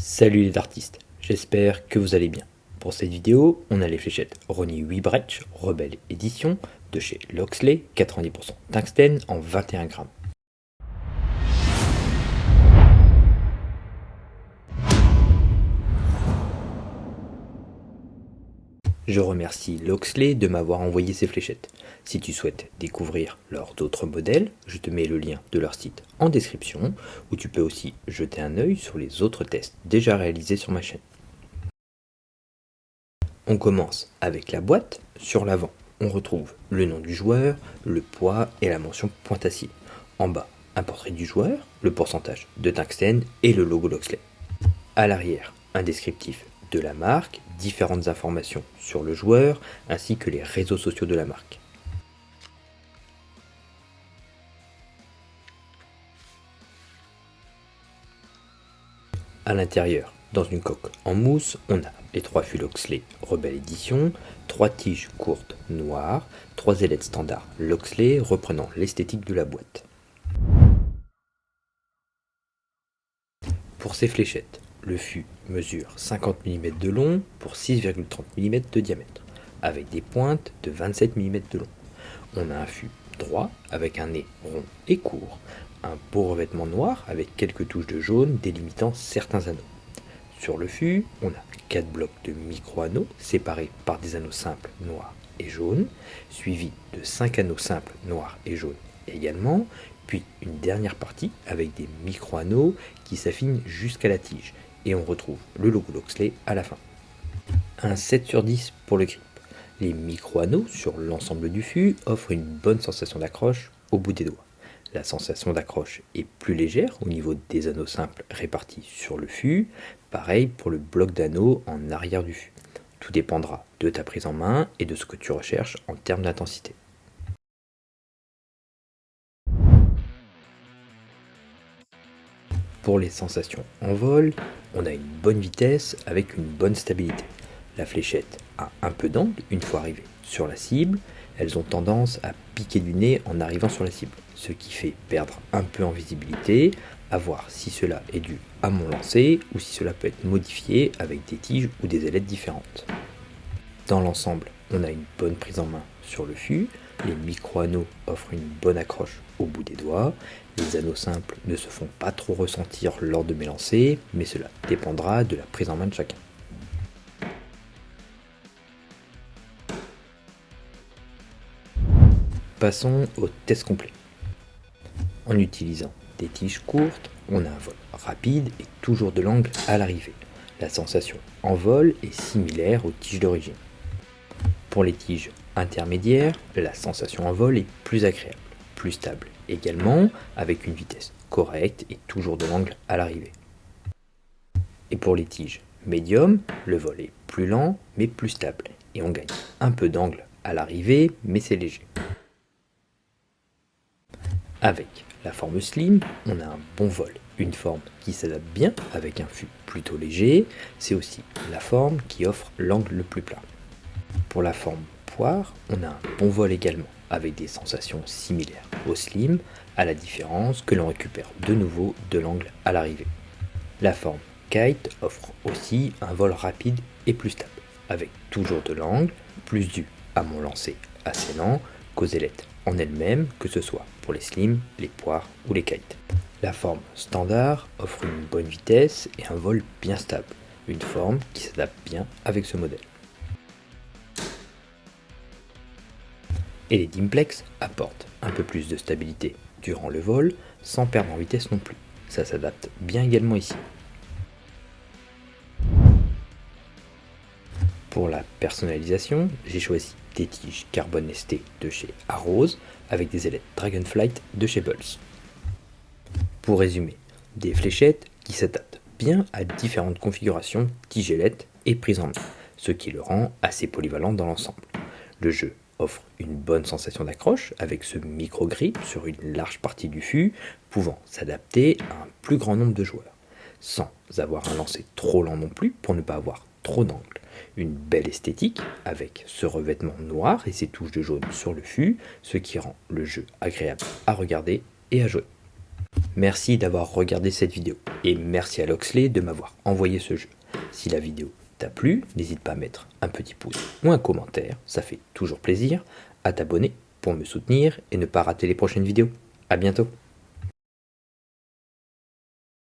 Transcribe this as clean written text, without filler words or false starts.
Salut les artistes, j'espère que vous allez bien. Pour cette vidéo, on a les fléchettes Ronnie Wiebrecht Rebelle Edition de chez Loxley, 90% tungstène en 21 grammes. Je remercie Loxley de m'avoir envoyé ces fléchettes. Si tu souhaites découvrir leurs autres modèles, je te mets le lien de leur site en description, où tu peux aussi jeter un œil sur les autres tests déjà réalisés sur ma chaîne. On commence avec la boîte. Sur l'avant, on retrouve le nom du joueur, le poids et la mention pointe-acier. En bas, un portrait du joueur, le pourcentage de tungstène et le logo Loxley. À l'arrière, un descriptif de la marque, différentes informations sur le joueur ainsi que les réseaux sociaux de la marque. À l'intérieur, dans une coque en mousse, on a les 3 fûts Loxley Rebelle Edition, 3 tiges courtes noires, 3 ailettes standards Loxley reprenant l'esthétique de la boîte. Pour ces fléchettes, le fût mesure 50 mm de long pour 6,30 mm de diamètre, avec des pointes de 27 mm de long. On a un fût droit avec un nez rond et court, un beau revêtement noir avec quelques touches de jaune délimitant certains anneaux. Sur le fût, on a 4 blocs de micro-anneaux séparés par des anneaux simples noirs et jaunes, suivis de 5 anneaux simples noirs et jaunes également, puis une dernière partie avec des micro-anneaux qui s'affinent jusqu'à la tige, et on retrouve le logo Loxley à la fin. Un 7 sur 10 pour le grip. Les micro-anneaux sur l'ensemble du fût offrent une bonne sensation d'accroche au bout des doigts. La sensation d'accroche est plus légère au niveau des anneaux simples répartis sur le fût, pareil pour le bloc d'anneaux en arrière du fût. Tout dépendra de ta prise en main et de ce que tu recherches en termes d'intensité. Pour les sensations en vol, on a une bonne vitesse avec une bonne stabilité. La fléchette a un peu d'angle une fois arrivée sur la cible. Elles ont tendance à piquer du nez en arrivant sur la cible, ce qui fait perdre un peu en visibilité, à voir si cela est dû à mon lancer ou si cela peut être modifié avec des tiges ou des ailettes différentes. Dans l'ensemble, on a une bonne prise en main sur le fût, les micro-anneaux offrent une bonne accroche au bout des doigts, les anneaux simples ne se font pas trop ressentir lors de mes lancers, mais cela dépendra de la prise en main de chacun. Passons au test complet. En utilisant des tiges courtes, on a un vol rapide et toujours de l'angle à l'arrivée. La sensation en vol est similaire aux tiges d'origine. Pour les tiges intermédiaires, la sensation en vol est plus agréable, plus stable également, avec une vitesse correcte et toujours de l'angle à l'arrivée. Et pour les tiges médium, le vol est plus lent mais plus stable et on gagne un peu d'angle à l'arrivée, mais c'est léger. Avec la forme slim, on a un bon vol, une forme qui s'adapte bien avec un fût plutôt léger, c'est aussi la forme qui offre l'angle le plus plat. Pour la forme poire, on a un bon vol également, avec des sensations similaires au slim, à la différence que l'on récupère de nouveau de l'angle à l'arrivée. La forme kite offre aussi un vol rapide et plus stable, avec toujours de l'angle, plus dû à mon lancer assez lent qu'aux ailettes en elles-mêmes, que ce soit pour les slims, les poires ou les kites. La forme standard offre une bonne vitesse et un vol bien stable, une forme qui s'adapte bien avec ce modèle. Et les Dimplex apportent un peu plus de stabilité durant le vol, sans perdre en vitesse non plus. Ça s'adapte bien également ici. Pour la personnalisation, j'ai choisi des tiges carbone ST de chez Arose avec des ailettes Dragonflight de chez Bulls. Pour résumer, des fléchettes qui s'adaptent bien à différentes configurations tigelettes et prise en main, ce qui le rend assez polyvalent dans l'ensemble. Le jeu offre une bonne sensation d'accroche avec ce micro-grip sur une large partie du fût, pouvant s'adapter à un plus grand nombre de joueurs, sans avoir un lancer trop lent non plus pour ne pas avoir trop d'angle. Une belle esthétique avec ce revêtement noir et ces touches de jaune sur le fût, ce qui rend le jeu agréable à regarder et à jouer. Merci d'avoir regardé cette vidéo et merci à Loxley de m'avoir envoyé ce jeu. Si la vidéo t'a plu, n'hésite pas à mettre un petit pouce ou un commentaire, ça fait toujours plaisir, à t'abonner pour me soutenir et ne pas rater les prochaines vidéos. A bientôt.